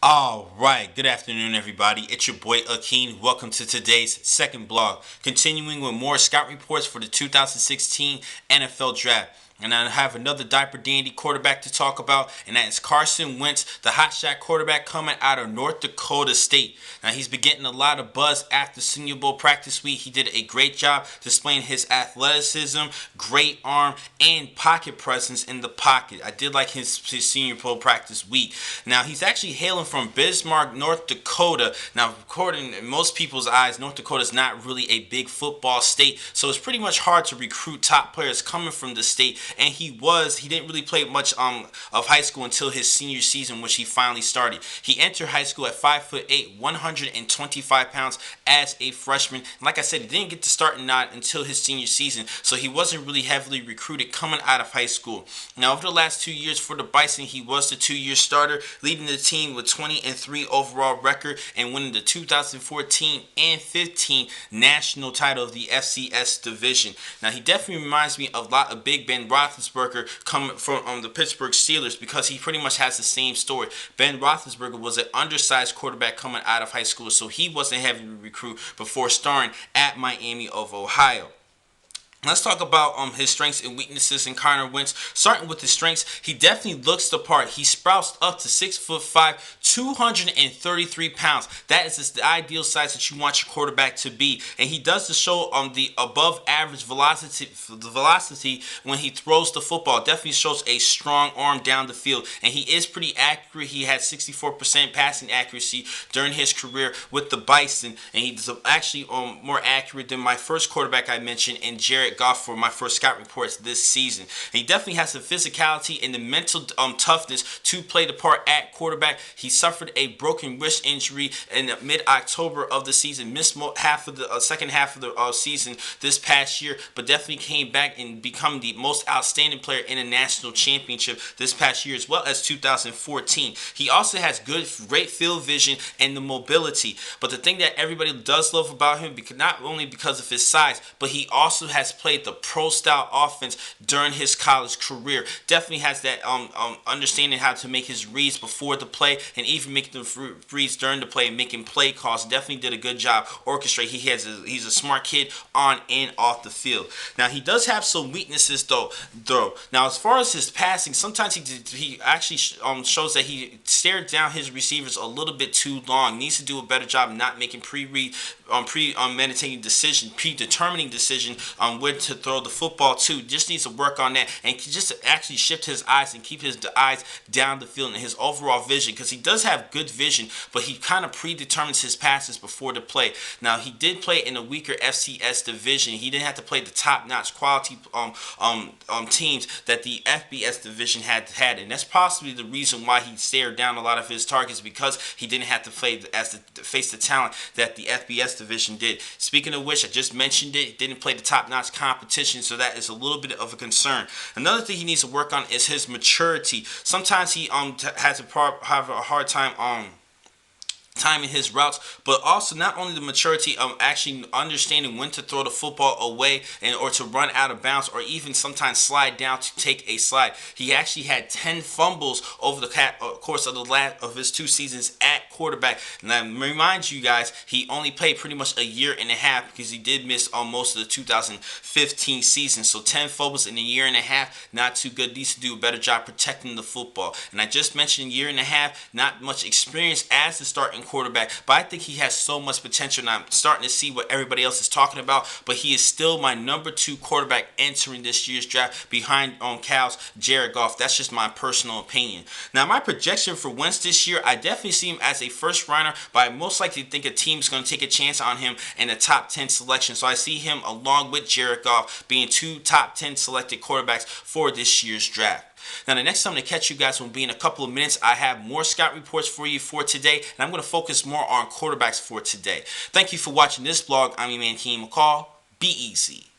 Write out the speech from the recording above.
All right, good afternoon, everybody. It's your boy Akeen. Welcome to today's second blog, continuing with more scout reports for the 2016 NFL Draft. And I have another diaper dandy quarterback to talk about, and that is Carson Wentz, the hotshot quarterback coming out of North Dakota State. Now, he's been getting a lot of buzz after Senior Bowl practice week. He did a great job displaying his athleticism, great arm, and pocket presence in the pocket. I did like his Senior Bowl practice week. Now, he's actually hailing from Bismarck, North Dakota. Now, according to most people's eyes, North Dakota is not really a big football state, so it's pretty much hard to recruit top players coming from the state. And he didn't really play much of high school until his senior season, which he finally started. He entered high school at 5'8", 125 pounds as a freshman. And like I said, he didn't get to start not until his senior season, so he wasn't really heavily recruited coming out of high school. Now, over the last 2 years for the Bison, he was the 2-year starter, leading the team with 20-3 overall record and winning the 2014 and 15 national title of the FCS division. Now, he definitely reminds me of a lot of Big Ben Roethlisberger coming from the Pittsburgh Steelers, because he pretty much has the same story. Ben Roethlisberger was an undersized quarterback coming out of high school, so he wasn't heavily recruited before starting at Miami of Ohio. Let's talk about his strengths and weaknesses in Carson Wentz. Starting with his strengths, he definitely looks the part. He sprouts up to 6'5", 233 pounds. That is just the ideal size that you want your quarterback to be. And he does show the above average velocity when he throws the football. Definitely shows a strong arm down the field. And he is pretty accurate. He had 64% passing accuracy during his career with the Bison. And he's actually more accurate than my first quarterback I mentioned, in Jared Goff, for my first scout reports this season. And he definitely has the physicality and the mental toughness to play the part at quarterback. He suffered a broken wrist injury in mid-October of the season, missed half of the second half of the season this past year, but definitely came back and become the most outstanding player in a national championship this past year, as well as 2014. He also has great field vision and the mobility. But the thing that everybody does love about him, not only because of his size, but he also has played the pro-style offense during his college career. Definitely has that understanding how to make his reads before the play, and even making the reads during the play and making play calls. Definitely did a good job orchestrate. He's a smart kid on and off the field. Now, he does have some weaknesses though. Now, as far as his passing, sometimes he actually shows that he stared down his receivers a little bit too long. Needs to do a better job not making predetermining decision on where to throw the football to. Just needs to work on that, and just actually shift his eyes and keep his eyes down the field and his overall vision, because he does have good vision, but he kind of predetermines his passes before the play. Now, he did play in a weaker FCS division. He didn't have to play the top-notch quality teams that the FBS division had, and that's possibly the reason why he stared down a lot of his targets, because he didn't have to face the talent that the FBS division did. Speaking of which, I just mentioned it, didn't play the top-notch competition, so that is a little bit of a concern. Another thing he needs to work on is his maturity. Sometimes he has have a hard time timing his routes, but also not only the maturity of actually understanding when to throw the football away or to run out of bounds, or even sometimes slide down to take a slide. He actually had 10 fumbles over the course of his 2 seasons at quarterback. And I remind you guys, he only played pretty much a year and a half, because he did miss most of the 2015 season. So 10 fumbles in a year and a half, not too good. Needs to do a better job protecting the football. And I just mentioned year and a half, not much experience as the starting quarterback, but I think he has so much potential, and I'm starting to see what everybody else is talking about. But he is still my number 2 quarterback entering this year's draft, behind Cal's Jared Goff. That's just my personal opinion. Now, my projection for Wentz this year, I definitely see him as a first runner, but I most likely think a team's going to take a chance on him in a top 10 selection. So I see him along with Jared Goff being 2 top 10 selected quarterbacks for this year's draft. Now, the next time to catch you guys will be in a couple of minutes. I have more scout reports for you for today, and I'm going to focus more on quarterbacks for today. Thank you for watching this vlog. I'm your man, Keem McCall. Be easy.